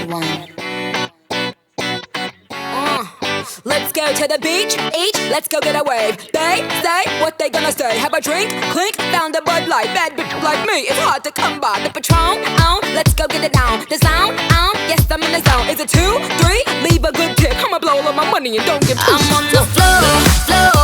one. Let's go to the beach, let's go get a wave. They say what they gonna say. Have a drink, clink, found a Bud Light. Bad bitch like me, it's hard to come by. The Patron, let's go get it down. The sound, yes I'm in the zone. Is it 2, 3? Leave a good tip. I'ma blow all of my money and don't get pushed. I'm on the floor, floor.